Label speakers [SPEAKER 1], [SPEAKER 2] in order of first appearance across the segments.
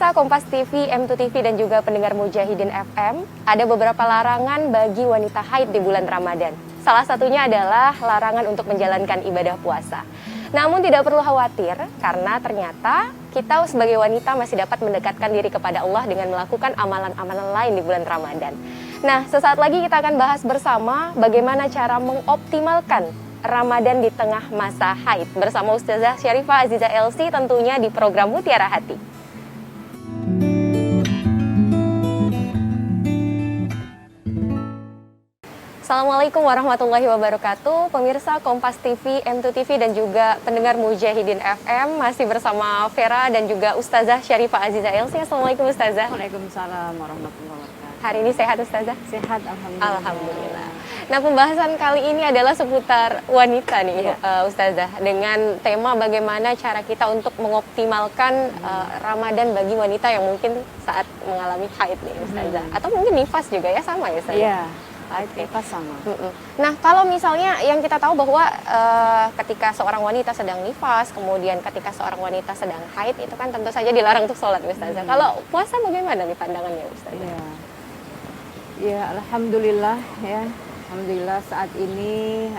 [SPEAKER 1] Pemirsa Kompas TV, M2 TV, dan juga pendengar Mujahidin FM, ada beberapa larangan bagi wanita haid di bulan Ramadan. Salah satunya adalah larangan untuk menjalankan ibadah puasa. Namun tidak perlu khawatir, karena ternyata kita sebagai wanita masih dapat mendekatkan diri kepada Allah dengan melakukan amalan-amalan lain di bulan Ramadan. Nah, sesaat lagi kita akan bahas bersama bagaimana cara mengoptimalkan Ramadan di tengah masa haid bersama Ustazah Syarifah Aziza LC tentunya di program Mutiara Hati. Assalamualaikum warahmatullahi wabarakatuh. Pemirsa Kompas TV, M2 TV, dan juga pendengar Mujahidin FM, masih bersama Vera dan juga Ustazah Syarifah Aziza LC. Assalamualaikum Ustazah.
[SPEAKER 2] Waalaikumsalam warahmatullahi wabarakatuh.
[SPEAKER 1] Hari ini sehat Ustazah?
[SPEAKER 2] Sehat, alhamdulillah.
[SPEAKER 1] Alhamdulillah. Nah, pembahasan kali ini adalah seputar wanita nih, Ustazah, dengan tema bagaimana cara kita untuk mengoptimalkan Ramadan bagi wanita yang mungkin saat mengalami haid nih, Ustazah. Atau mungkin nifas juga ya, sama ya Ustazah?
[SPEAKER 2] Iya, haid nifas sama.
[SPEAKER 1] Nah, kalau misalnya yang kita tahu bahwa ketika seorang wanita sedang nifas, kemudian ketika seorang wanita sedang haid, itu kan tentu saja dilarang untuk sholat, Ustazah. Kalau puasa bagaimana nih pandangannya, Ustazah?
[SPEAKER 2] Ya, alhamdulillah ya. Alhamdulillah saat ini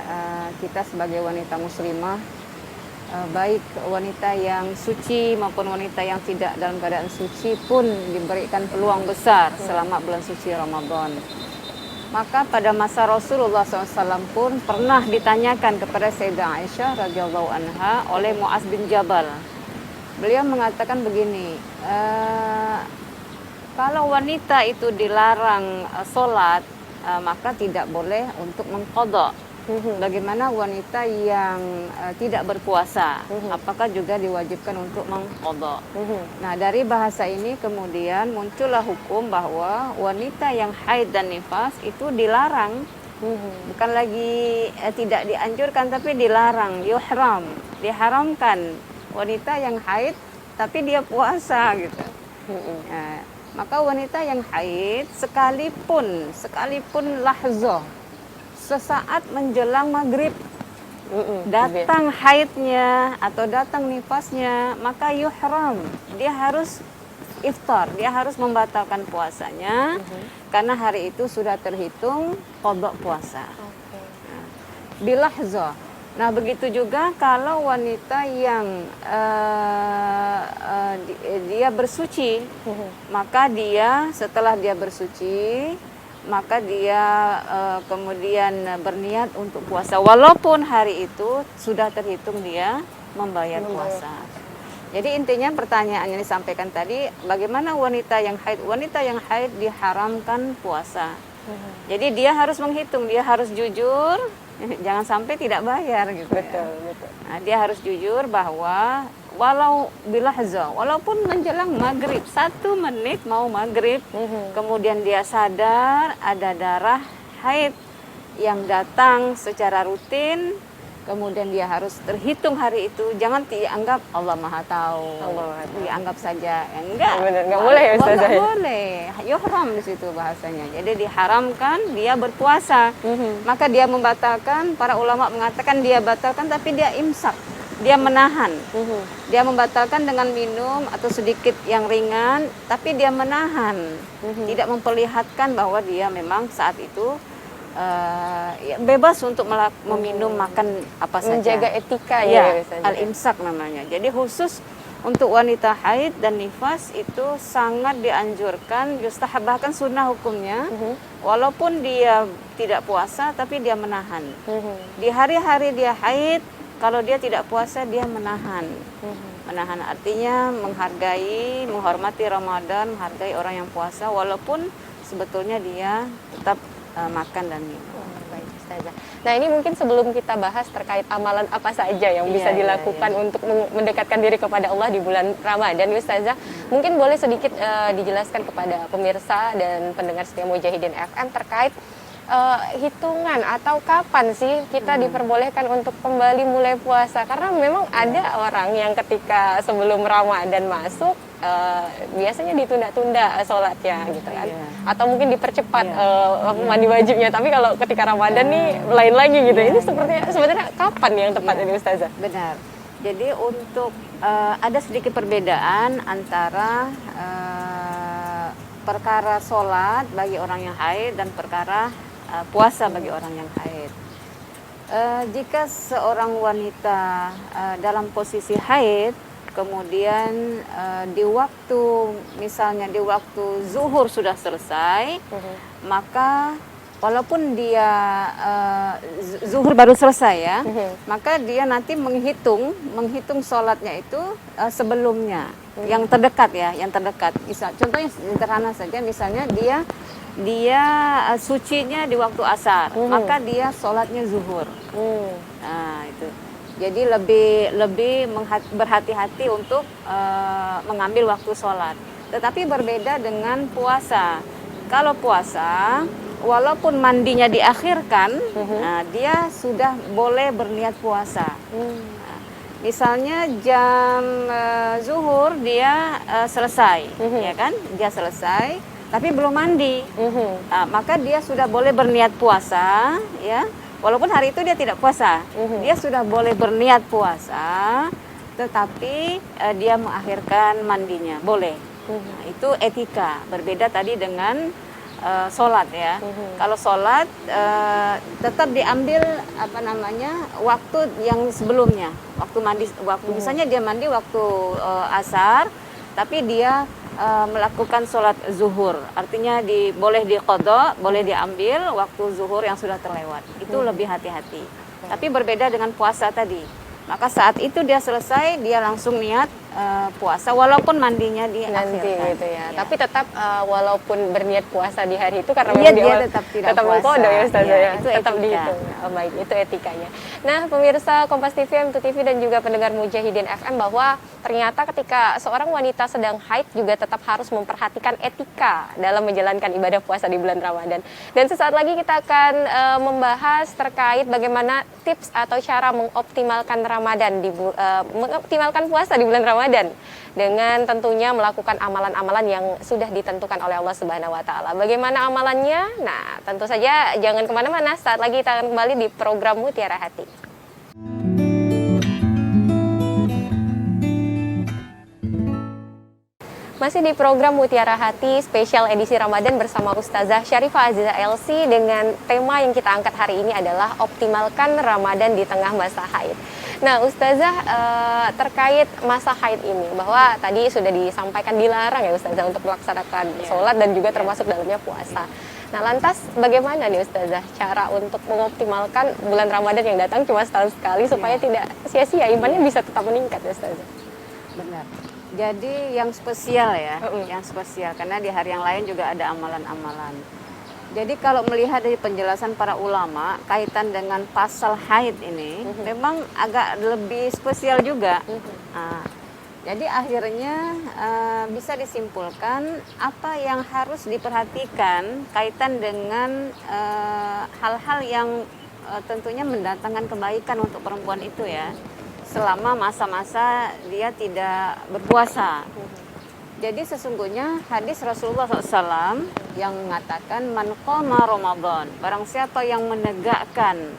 [SPEAKER 2] kita sebagai wanita muslimah, baik wanita yang suci maupun wanita yang tidak dalam keadaan suci pun diberikan peluang besar selama bulan suci Ramadan. Maka pada masa Rasulullah SAW pun pernah ditanyakan kepada Sayyidah Aisyah radhiyallahu anha oleh Mu'adz bin Jabal. Beliau mengatakan begini, kalau wanita itu dilarang sholat, maka tidak boleh untuk mengqadha. Bagaimana wanita yang tidak berpuasa, apakah juga diwajibkan untuk mengqadha? Nah, dari bahasa ini kemudian muncullah hukum bahwa wanita yang haid dan nifas itu dilarang, bukan lagi tidak dianjurkan, tapi dilarang, yuhram, diharamkan wanita yang haid tapi dia puasa gitu. Maka wanita yang haid sekalipun lahzah, sesaat menjelang maghrib, datang haidnya atau datang nifasnya, maka yuhram, dia harus iftar, dia harus membatalkan puasanya, karena hari itu sudah terhitung qadha puasa. Bilahzah. Nah, begitu juga kalau wanita yang dia bersuci, maka dia setelah dia bersuci, maka dia kemudian berniat untuk puasa, walaupun hari itu sudah terhitung dia membayar puasa. Jadi intinya pertanyaan yang disampaikan tadi, bagaimana wanita yang haid? Wanita yang haid diharamkan puasa. Jadi dia harus menghitung, dia harus jujur, jangan sampai tidak bayar gitu. Betul. Nah, dia harus jujur bahwa walaupun menjelang maghrib, 1 menit mau maghrib, kemudian dia sadar ada darah haid yang datang secara rutin, kemudian dia harus terhitung hari itu. Jangan dianggap Allah Maha Tahu, dianggap saja enggak
[SPEAKER 1] boleh ya Ustazah?
[SPEAKER 2] Enggak boleh, yuhram di situ bahasanya. Jadi diharamkan dia berpuasa. Maka dia membatalkan, para ulama mengatakan dia batalkan tapi dia imsak, dia menahan. Dia membatalkan dengan minum atau sedikit yang ringan, tapi dia menahan. Tidak memperlihatkan bahwa dia memang saat itu bebas untuk meminum, makan apa saja.
[SPEAKER 1] Menjaga etika ya,
[SPEAKER 2] al-imsak namanya. Jadi khusus untuk wanita haid dan nifas itu sangat dianjurkan, yustahab, bahkan sunnah hukumnya, walaupun dia tidak puasa tapi dia menahan. Di hari-hari dia haid, kalau dia tidak puasa dia menahan. Menahan artinya menghargai, menghormati Ramadan, menghargai orang yang puasa walaupun sebetulnya dia tetap makan dan minum.
[SPEAKER 1] Baik, Ustazah. Nah, ini mungkin sebelum kita bahas terkait amalan apa saja yang bisa dilakukan untuk mendekatkan diri kepada Allah di bulan Ramadan, Ustazah, mungkin boleh sedikit dijelaskan kepada pemirsa dan pendengar setia Mujahidin FM terkait hitungan atau kapan sih kita diperbolehkan untuk kembali mulai puasa, karena memang ada orang yang ketika sebelum Ramadan masuk biasanya ditunda-tunda sholatnya gitu kan, atau mungkin dipercepat mandi wajibnya, tapi kalau ketika Ramadan nih lain lagi gitu. Ini sebenarnya kapan yang tepat ini Ustazah?
[SPEAKER 2] Benar. Jadi untuk ada sedikit perbedaan antara perkara sholat bagi orang yang haid dan perkara puasa bagi orang yang haid. Jika seorang wanita dalam posisi haid, kemudian di waktu misalnya di waktu zuhur sudah selesai, maka walaupun dia zuhur baru selesai ya, maka dia nanti menghitung sholatnya itu sebelumnya, yang terdekat ya, yang terdekat. Contohnya sederhana saja, misalnya dia sucinya di waktu asar, maka dia sholatnya zuhur. Nah itu. Jadi lebih berhati-hati untuk mengambil waktu sholat. Tetapi berbeda dengan puasa. Kalau puasa, walaupun mandinya diakhirkan, nah, dia sudah boleh berniat puasa. Nah, misalnya jam zuhur dia selesai, ya kan? Dia selesai, tapi belum mandi, nah, maka dia sudah boleh berniat puasa, ya. Walaupun hari itu dia tidak puasa, dia sudah boleh berniat puasa, tetapi dia mengakhirkan mandinya, boleh. Nah, itu etika, berbeda tadi dengan sholat ya. Kalau sholat tetap diambil waktu yang sebelumnya, waktu mandi, misalnya dia mandi waktu asar, tapi dia melakukan sholat zuhur, artinya boleh diqadha, boleh diambil waktu zuhur yang sudah terlewat. Itu lebih hati-hati. Tapi berbeda dengan puasa tadi. Maka saat itu dia selesai, dia langsung niat puasa walaupun mandinya diakhirkan.
[SPEAKER 1] Nanti gitu ya. Tapi tetap walaupun berniat puasa di hari itu karena
[SPEAKER 2] dia
[SPEAKER 1] memang
[SPEAKER 2] tetap tidak puasa.
[SPEAKER 1] mengqadha ya Ustazah ya.
[SPEAKER 2] Itu
[SPEAKER 1] tetap
[SPEAKER 2] etika.
[SPEAKER 1] dihitung. Oh, baik, itu etikanya. Nah, pemirsa Kompas TV, M2 TV dan juga pendengar Mujahidin FM, bahwa ternyata ketika seorang wanita sedang haid juga tetap harus memperhatikan etika dalam menjalankan ibadah puasa di bulan Ramadan. Dan sesaat lagi kita akan membahas terkait bagaimana tips atau cara mengoptimalkan Ramadan mengoptimalkan puasa di bulan Ramadan dengan tentunya melakukan amalan-amalan yang sudah ditentukan oleh Allah Subhanahu wa taala. Bagaimana amalannya? Nah, tentu saja jangan kemana-mana. Saat lagi kita akan kembali di program Mutiara Hati. Masih di program Mutiara Hati spesial edisi Ramadan bersama Ustazah Syarifah Aziza LC, dengan tema yang kita angkat hari ini adalah optimalkan Ramadan di tengah masa haid. Nah, Ustazah, terkait masa haid ini, bahwa tadi sudah disampaikan dilarang ya Ustazah untuk melaksanakan sholat dan juga termasuk dalamnya puasa. Nah, lantas bagaimana nih Ustazah cara untuk mengoptimalkan bulan Ramadan yang datang cuma setahun sekali supaya tidak sia-sia, imannya bisa tetap meningkat ya Ustazah?
[SPEAKER 2] Benar. Jadi yang spesial ya, yang spesial, karena di hari yang lain juga ada amalan-amalan. Jadi kalau melihat dari penjelasan para ulama kaitan dengan pasal haid ini, memang agak lebih spesial juga. Nah, jadi akhirnya bisa disimpulkan apa yang harus diperhatikan kaitan dengan hal-hal yang tentunya mendatangkan kebaikan untuk perempuan itu ya, selama masa-masa dia tidak berpuasa. Jadi sesungguhnya hadis Rasulullah SAW yang mengatakan man qama Ramadan, barang siapa yang menegakkan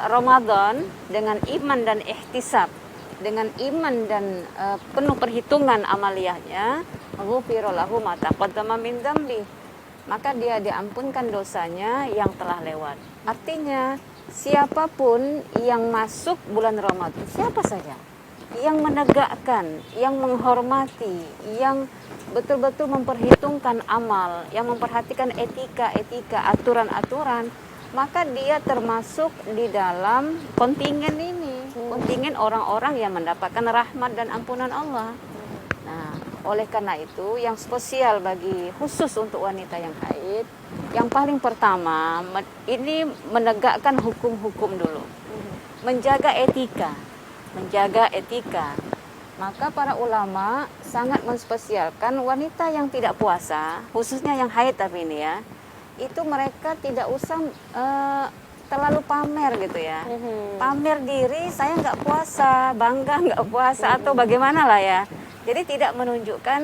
[SPEAKER 2] Ramadan dengan iman dan ihtisab, dengan iman dan penuh perhitungan amaliyahnya, ghufira lahu ma taqaddama min dzambi, maka dia diampunkan dosanya yang telah lewat. Artinya siapapun yang masuk bulan Ramadan, siapa saja yang menegakkan, yang menghormati, yang betul-betul memperhitungkan amal, yang memperhatikan etika-etika, aturan-aturan, maka dia termasuk di dalam kontingen ini, kontingen orang-orang yang mendapatkan rahmat dan ampunan Allah. Nah, oleh karena itu yang spesial bagi khusus untuk wanita yang haid, yang paling pertama ini menegakkan hukum-hukum dulu, menjaga etika. Maka para ulama sangat menspesialkan wanita yang tidak puasa, khususnya yang haid tapi ini ya, itu mereka tidak usah terlalu pamer gitu ya, pamer diri saya nggak puasa, bangga nggak puasa atau bagaimana lah ya. Jadi tidak menunjukkan,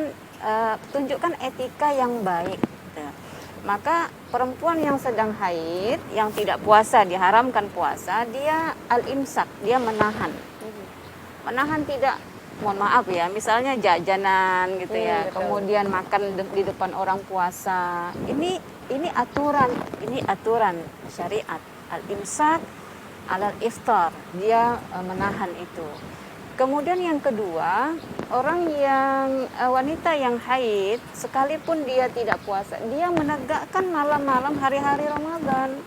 [SPEAKER 2] tunjukkan etika yang baik gitu. Maka perempuan yang sedang haid, yang tidak puasa, diharamkan puasa, dia al-imsak, dia menahan. menahan tidak, mohon maaf ya, misalnya jajanan gitu ya,
[SPEAKER 1] betul.
[SPEAKER 2] kemudian makan di depan orang puasa. Ini aturan syariat. Al-imsak alal iftar, dia menahan itu. Kemudian yang kedua, orang yang wanita yang haid, sekalipun dia tidak puasa, dia menegakkan malam-malam hari-hari Ramadan.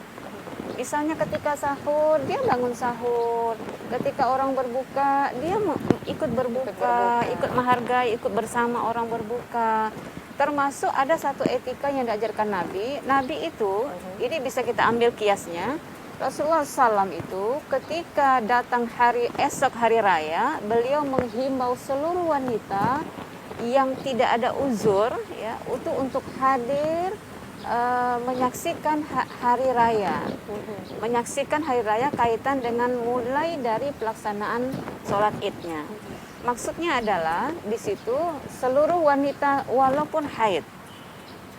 [SPEAKER 2] Misalnya ketika sahur, dia bangun sahur. Ketika orang berbuka, dia ikut berbuka, ikut menghargai, ikut bersama orang berbuka. Termasuk ada satu etika yang diajarkan Nabi. Nabi itu, ini bisa kita ambil kiasnya. Rasulullah SAW itu ketika datang esok hari raya, beliau menghimbau seluruh wanita yang tidak ada uzur ya untuk hadir menyaksikan hari raya. Menyaksikan hari raya kaitan dengan mulai dari pelaksanaan sholat Idnya. Maksudnya adalah di situ seluruh wanita walaupun haid.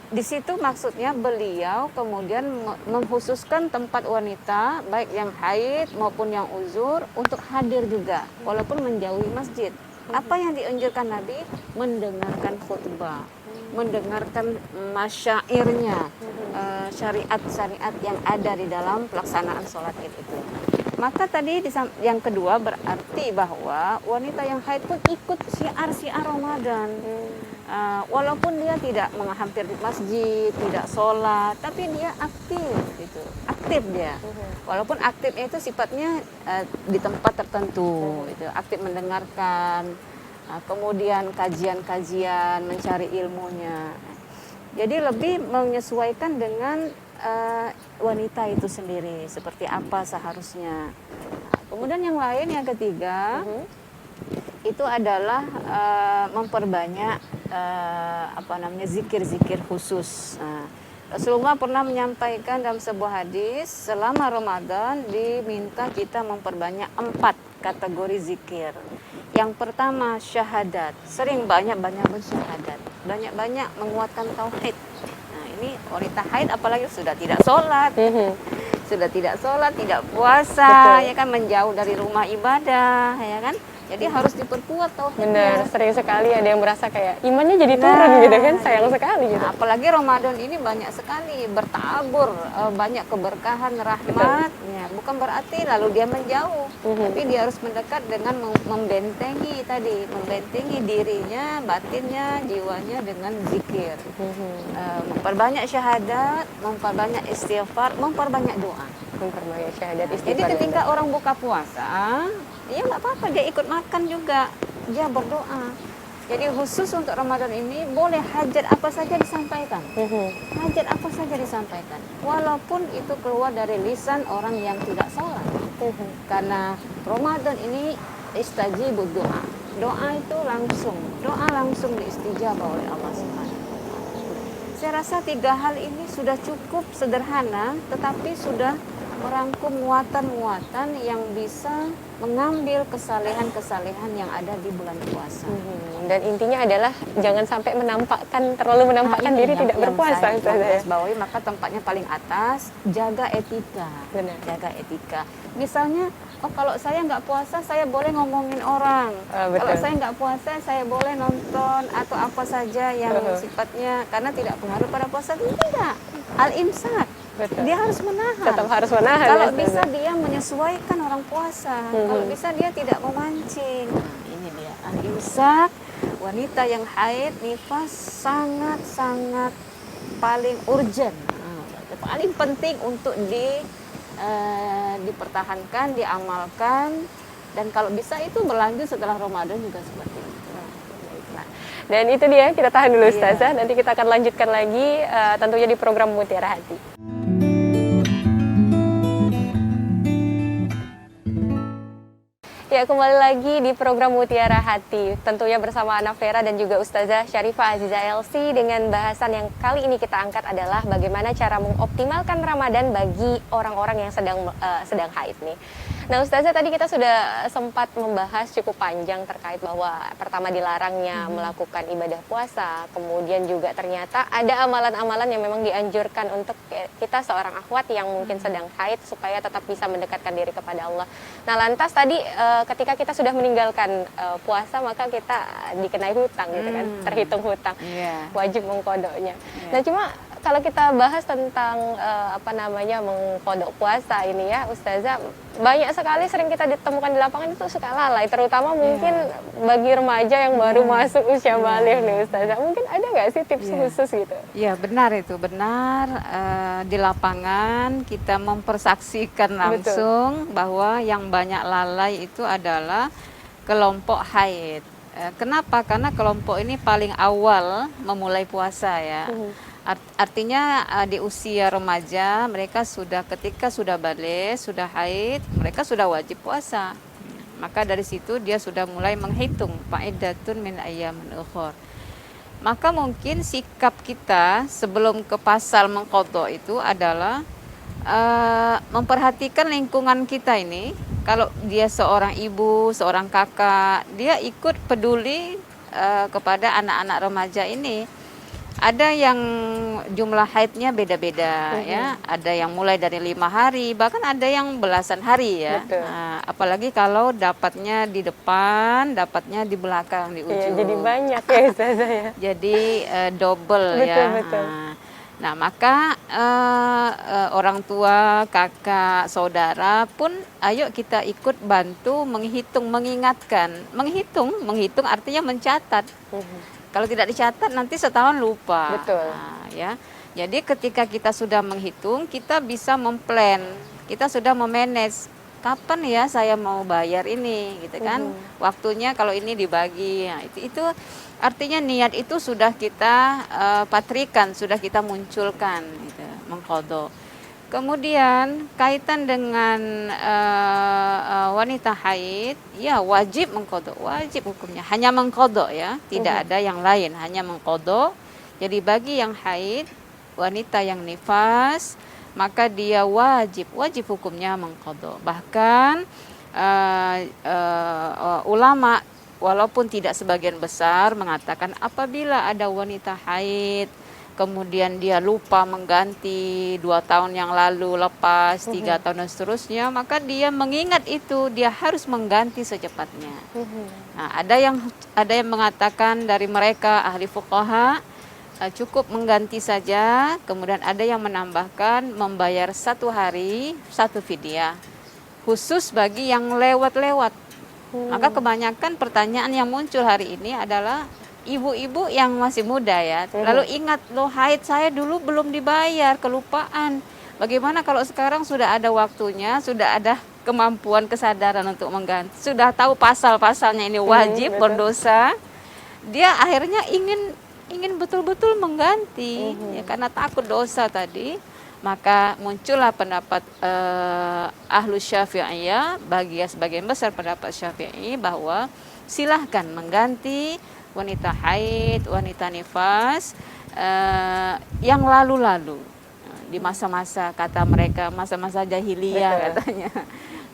[SPEAKER 2] Di situ maksudnya beliau kemudian mengkhususkan tempat wanita baik yang haid maupun yang uzur untuk hadir juga walaupun menjauhi masjid. Apa yang dianjurkan Nabi? Mendengarkan khutbah, mendengarkan masyairnya, syariat-syariat yang ada di dalam pelaksanaan sholat Id itu. Maka tadi yang kedua berarti bahwa wanita yang haid pun ikut syiar-syiar Ramadan. Walaupun dia tidak menghampiri masjid, tidak sholat, tapi dia aktif gitu. Aktif dia. Walaupun aktifnya itu sifatnya di tempat tertentu gitu. Aktif mendengarkan, kemudian kajian-kajian, mencari ilmunya. Jadi lebih menyesuaikan dengan wanita itu sendiri, seperti apa seharusnya. Kemudian yang lain, yang ketiga, itu adalah memperbanyak zikir-zikir khusus. Rasulullah pernah menyampaikan dalam sebuah hadis, selama Ramadan diminta kita memperbanyak 4 kategori zikir. Yang pertama syahadat, sering banyak-banyak bersyahadat, banyak-banyak menguatkan tauhid. Nah, ini wanita haid apalagi sudah tidak sholat, tidak puasa, ya kan, menjauh dari rumah ibadah, ya kan. Jadi harus diperkuat tauhidnya.
[SPEAKER 1] Benar, sering sekali ada yang merasa kayak imannya jadi turun gitu kan, sayang sekali gitu.
[SPEAKER 2] Apalagi Ramadan ini banyak sekali bertabur, banyak keberkahan, rahmatnya. Bukan berarti lalu dia menjauh, tapi dia harus mendekat dengan membentengi dirinya, batinnya, jiwanya dengan zikir. Memperbanyak syahadat, memperbanyak istighfar, memperbanyak doa.
[SPEAKER 1] Memperbanyak syahadat, istighfar.
[SPEAKER 2] Jadi ketika orang buka puasa, ya nggak apa-apa, dia ikut makan juga, dia berdoa. Jadi khusus untuk Ramadan ini boleh hajat apa saja disampaikan. Hajat apa saja disampaikan. Walaupun itu keluar dari lisan orang yang tidak sholat. Karena Ramadan ini istajibud doa. Doa itu langsung diistijabah oleh Allah Subhanahu wa Ta'ala. Saya rasa 3 hal ini sudah cukup sederhana, tetapi sudah merangkum muatan-muatan yang bisa mengambil kesalehan-kesalehan yang ada di bulan puasa.
[SPEAKER 1] Dan intinya adalah jangan sampai terlalu menampakkan diri tidak berpuasa.
[SPEAKER 2] Bawahi, maka tempatnya paling atas, jaga etika.
[SPEAKER 1] Benar.
[SPEAKER 2] Jaga etika. Misalnya, kalau saya nggak puasa, saya boleh ngomongin orang. Kalau saya nggak puasa, saya boleh nonton atau apa saja yang sifatnya karena tidak pengaruh pada puasa. Tidak. Al-imsak.
[SPEAKER 1] Betul.
[SPEAKER 2] Dia harus menahan.
[SPEAKER 1] Tetap harus menahan.
[SPEAKER 2] Kalau bisa dia menyesuaikan orang puasa. Kalau bisa dia tidak memancing. Ini dia al-imsak. Wanita yang haid nifas sangat-sangat paling urgent, paling penting untuk dipertahankan, diamalkan, dan kalau bisa itu berlanjut setelah Ramadan juga seperti itu.
[SPEAKER 1] Dan itu dia, kita tahan dulu Ustazah. Nanti kita akan lanjutkan lagi tentunya di program Mutiara Hati. Ya, kembali lagi di program Mutiara Hati, tentunya bersama Ana Vera dan juga Ustazah Syarifah Aziza Elsi, dengan bahasan yang kali ini kita angkat adalah bagaimana cara mengoptimalkan Ramadan bagi orang-orang yang sedang haid nih. Nah, Ustazah, tadi kita sudah sempat membahas cukup panjang terkait bahwa pertama dilarangnya melakukan ibadah puasa, kemudian juga ternyata ada amalan-amalan yang memang dianjurkan untuk kita seorang akhwat yang mungkin sedang haid supaya tetap bisa mendekatkan diri kepada Allah. Nah, lantas tadi ketika kita sudah meninggalkan puasa, maka kita dikenai hutang gitu kan, terhitung hutang. Wajib mengkodoknya. Nah, cuma kalau kita bahas tentang mengkodok puasa ini ya Ustazah, banyak sekali sering kita ditemukan di lapangan itu suka lalai, terutama mungkin bagi remaja yang baru masuk usia balik nih Ustazah. Mungkin ada nggak sih tips khusus gitu?
[SPEAKER 2] Ya benar itu, benar. Di lapangan kita mempersaksikan langsung bahwa yang banyak lalai itu adalah kelompok haid. Kenapa? Karena kelompok ini paling awal memulai puasa ya. Artinya di usia remaja mereka ketika sudah balik, sudah haid, mereka sudah wajib puasa. Maka dari situ dia sudah mulai menghitung fa'iddatun min ayyamin ukhur. Maka mungkin sikap kita sebelum ke pasal mengqadha itu adalah memperhatikan lingkungan kita ini. Kalau dia seorang ibu, seorang kakak, dia ikut peduli kepada anak-anak remaja ini. Ada yang jumlah haidnya beda-beda ya, ada yang mulai dari 5 hari, bahkan ada yang belasan hari ya. Nah, apalagi kalau dapatnya di depan, dapatnya di belakang, di ujung.
[SPEAKER 1] Jadi banyak ya Ustazah ya.
[SPEAKER 2] Jadi double ya. Nah, maka orang tua, kakak, saudara pun ayo kita ikut bantu menghitung, mengingatkan. Menghitung artinya mencatat. Kalau tidak dicatat nanti setahun lupa. Nah, ya. Jadi ketika kita sudah menghitung, kita bisa memplan, kita sudah memanage kapan ya saya mau bayar ini, gitu kan? Waktunya kalau ini dibagi. Nah, itu artinya niat itu sudah kita patrikan, sudah kita munculkan, gitu, mengqadha. Kemudian kaitan dengan wanita haid, ya wajib mengqadha, wajib hukumnya hanya mengqadha ya, tidak ada yang lain, hanya mengqadha. Jadi bagi yang haid, wanita yang nifas, maka dia wajib hukumnya mengqadha. Bahkan ulama walaupun tidak sebagian besar mengatakan apabila ada wanita haid kemudian dia lupa mengganti 2 tahun yang lalu lepas, 3 tahun dan seterusnya, maka dia mengingat itu, dia harus mengganti secepatnya. Nah, ada yang mengatakan dari mereka ahli fuqaha cukup mengganti saja, kemudian ada yang menambahkan membayar 1 hari 1 fidyah khusus bagi yang lewat-lewat. Maka kebanyakan pertanyaan yang muncul hari ini adalah ibu-ibu yang masih muda ya, lalu ingat loh haid saya dulu belum dibayar, kelupaan. Bagaimana kalau sekarang sudah ada waktunya, sudah ada kemampuan, kesadaran untuk mengganti, sudah tahu pasal-pasalnya ini wajib, berdosa, dia akhirnya ingin betul-betul mengganti ya, karena takut dosa tadi. Maka muncullah pendapat Ahlus Syafi'iyah, sebagian besar pendapat Syafi'i bahwa silahkan mengganti wanita haid, wanita nifas yang lalu-lalu di masa-masa, kata mereka masa-masa jahiliyah katanya,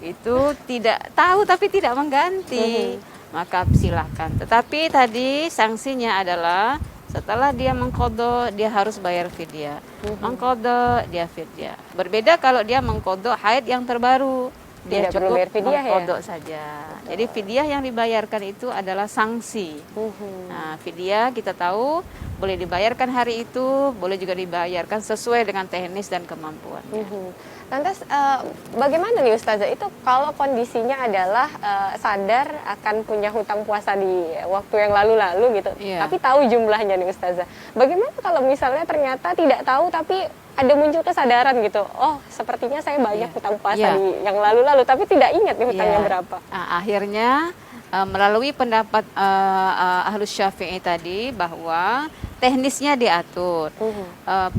[SPEAKER 2] itu tidak tahu tapi tidak mengganti, maka silahkan. Tetapi tadi sanksinya adalah setelah dia mengqadha dia harus bayar fidyah. Mengqadha dia fidyah. Berbeda kalau dia mengqadha haid yang terbaru, dia
[SPEAKER 1] tidak perlu bayar fidyah
[SPEAKER 2] mengqadha saja. Jadi fidyah yang dibayarkan itu adalah sanksi. Nah, fidyah kita tahu boleh dibayarkan hari itu, boleh juga dibayarkan sesuai dengan teknis dan kemampuannya.
[SPEAKER 1] Lantas bagaimana nih Ustazah itu kalau kondisinya adalah sadar akan punya hutang puasa di waktu yang lalu-lalu gitu, tapi tahu jumlahnya nih Ustazah. Bagaimana kalau misalnya ternyata tidak tahu tapi ada muncul kesadaran gitu, oh sepertinya saya banyak hutang puasa di yang lalu-lalu tapi tidak ingat nih hutangnya berapa.
[SPEAKER 2] Nah, akhirnya melalui pendapat Ahlus Syafi'i tadi bahwa teknisnya diatur.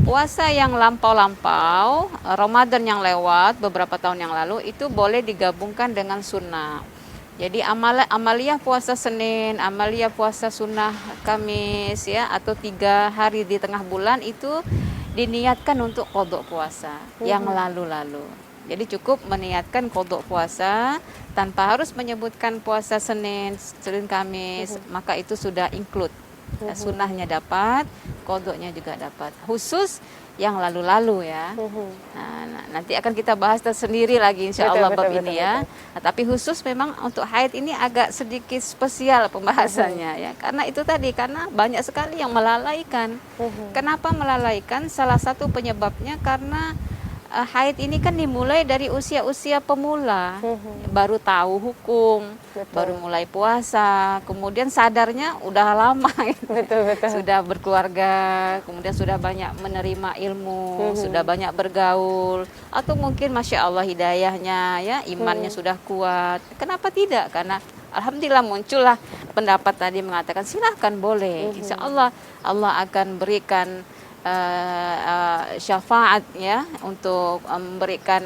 [SPEAKER 2] Puasa yang lampau-lampau, Ramadan yang lewat beberapa tahun yang lalu itu boleh digabungkan dengan sunnah. Jadi amaliyah puasa Senin, amaliyah puasa sunnah Kamis ya, atau 3 hari di tengah bulan itu diniatkan untuk qadha puasa yang lalu-lalu. Jadi cukup meniatkan qadha puasa tanpa harus menyebutkan puasa Senin, Kamis, maka itu sudah include. Sunnahnya dapat, qadhanya juga dapat. Khusus yang lalu-lalu ya. Nah, nanti akan kita bahas tersendiri lagi insya Allah bab ini ya. Nah, tapi khusus memang untuk haid ini agak sedikit spesial pembahasannya ya. Karena itu tadi, karena banyak sekali yang melalaikan. Kenapa melalaikan? Salah satu penyebabnya karena haid ini kan dimulai dari usia-usia pemula, baru tahu hukum, baru mulai puasa, kemudian sadarnya udah lama, sudah berkeluarga, kemudian sudah banyak menerima ilmu, sudah banyak bergaul, atau mungkin masya Allah hidayahnya, ya imannya sudah kuat. Kenapa tidak? Karena alhamdulillah muncullah pendapat tadi mengatakan silahkan boleh, insya Allah Allah akan berikan syafaat ya untuk memberikan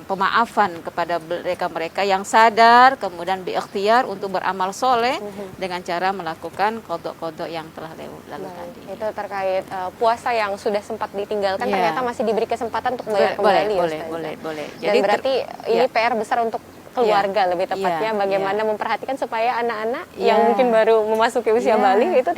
[SPEAKER 2] pemaafan kepada mereka yang sadar kemudian berikhtiar untuk beramal soleh dengan cara melakukan qadha yang telah lalu tadi.
[SPEAKER 1] Itu terkait puasa yang sudah sempat ditinggalkan ternyata masih diberi kesempatan untuk bayar kembali.
[SPEAKER 2] Boleh.
[SPEAKER 1] Jadi berarti ini PR besar untuk keluarga lebih tepatnya bagaimana memperhatikan supaya anak-anak yang mungkin baru memasuki usia balik itu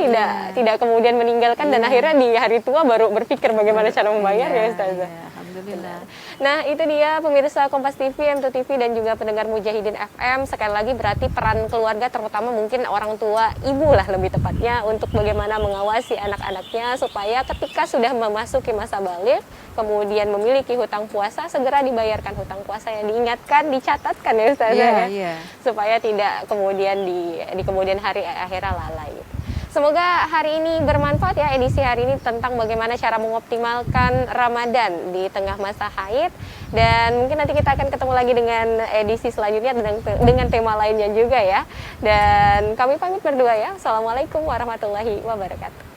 [SPEAKER 1] tidak kemudian meninggalkan dan akhirnya di hari tua baru berpikir bagaimana cara membayar ya Ustazah.
[SPEAKER 2] Alhamdulillah.
[SPEAKER 1] Nah itu dia pemirsa Kompas TV, M2 TV dan juga pendengar Mujahidin FM. Sekali lagi berarti peran keluarga terutama mungkin orang tua, ibu lah lebih tepatnya untuk bagaimana mengawasi anak-anaknya supaya ketika sudah memasuki masa balik kemudian memiliki hutang puasa segera dibayarkan hutang puasa yang diingatkan, dicatatkan ya Ustazah supaya tidak kemudian di kemudian hari akhirnya lalai. Semoga hari ini bermanfaat ya, edisi hari ini tentang bagaimana cara mengoptimalkan Ramadan di tengah masa haid. Dan mungkin nanti kita akan ketemu lagi dengan edisi selanjutnya dengan tema lainnya juga ya. Dan kami pamit berdua ya. Assalamualaikum warahmatullahi wabarakatuh.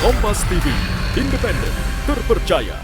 [SPEAKER 3] Kompas TV, independen, terpercaya,